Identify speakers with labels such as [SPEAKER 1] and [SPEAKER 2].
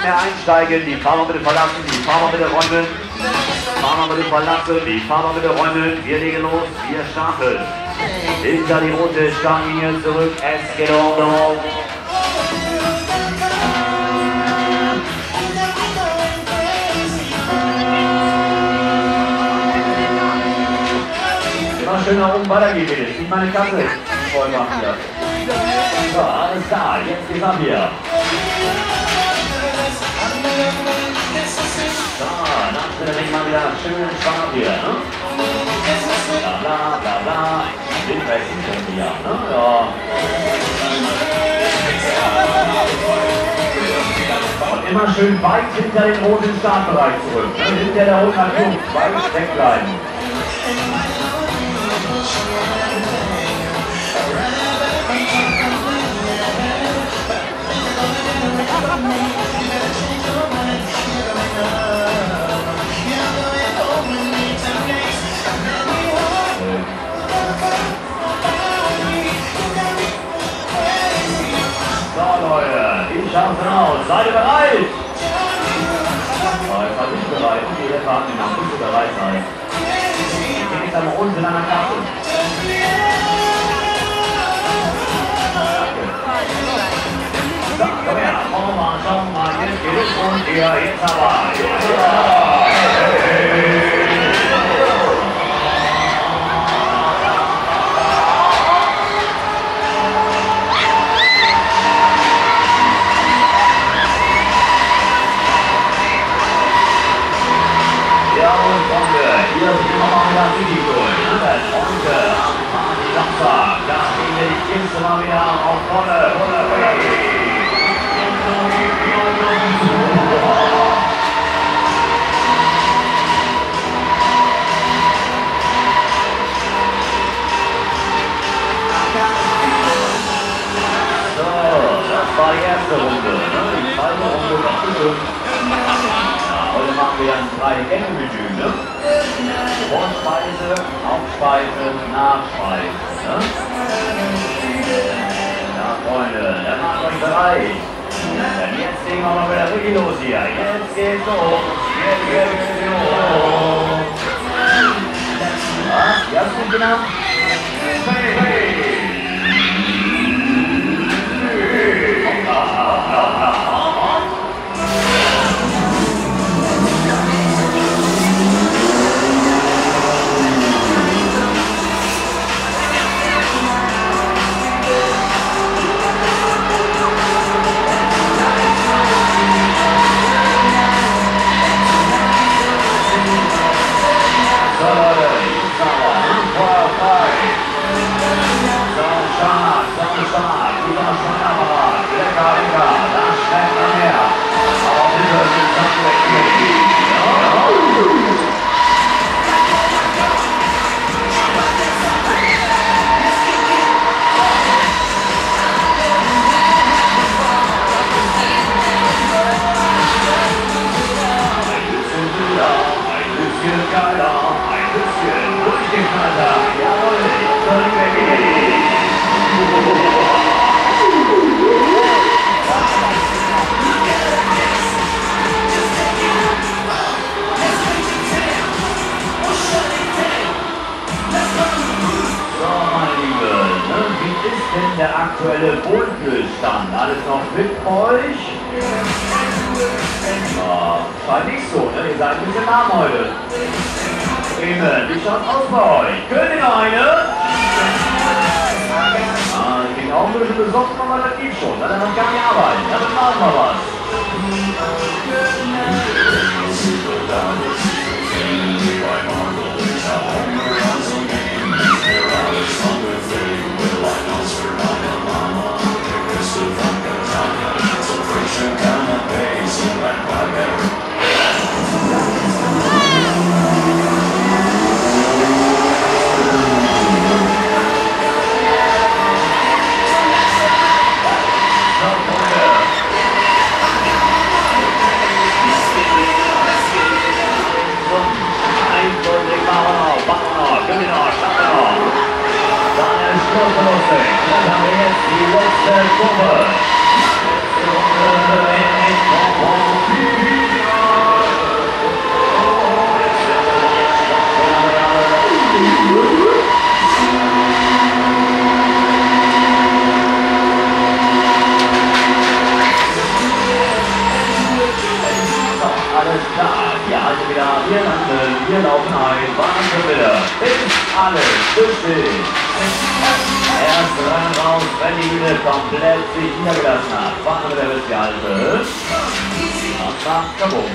[SPEAKER 1] mehr einsteigen, die Fahrer bitte verlassen, die Fahrer bitte räumen. Fahrer bitte verlassen, die Fahrer bitte räumen. Wir legen los, wir starten. Hinter die rote Startlinie zurück, es geht um. Immer schön nach oben weitergehen, bitte. Nicht meine Kasse voll machen hier. So, alles klar, jetzt geht's ab hier. So, dann stelle ich mal wieder schön Spaß hier, ne? Bla bla bla bla. Den besten schon hier, ne? Ja. Und immer schön weit hinter den roten Startbereich zurück. Ne? Hinter der roten Aktion, weit wegbleiben. So Leute, ich schaff's raus. Seid ihr bereit? Oh, jetzt war ich bereit. Okay, jetzt warten wir noch, bis ihr bereit seid. Ich gehe jetzt einmal unten in einer Kasse. So, komm her, schau mal, jetzt geht's und ihr, jetzt aber. Ja, und Freunde, hier sind wir mal wieder Risiko. Freunde, am Samstag, da gehen wir die Kiste mal wieder auf volle. So, das war die erste Runde. Die zweite Runde noch bestimmt. Heute machen wir ein 3-Gänge-Menü, ne? Vorspeise, Hauptspeise, Nachspeise, ne? Ja, Freunde, dann macht euch bereit. Denn jetzt legen wir mal wieder richtig los hier. Jetzt geht's los. Jetzt geht's los. Was? Wie hast du ihn genannt? Hey. Der aktuelle Wohlfühlstand. Alles noch fit bei euch? Ja, scheint nicht so, ne? Ihr seid ein bisschen warm heute. Bremen, wie schaut's aus bei euch? Könnt ihr noch eine? Ah, ich bin auch ein bisschen besoffen, aber das geht schon. Dann noch gar nicht arbeiten. Dann machen wir was. Dann haben wir jetzt die letzte Gruppe. Runden. Wir laufen ein. Wahnsinn wieder. Ist alles bestimmt. Erst rein raus, wenn die Bühne komplett sich niedergelassen hat. Warten wir bis die Alte. Und nach Kabum.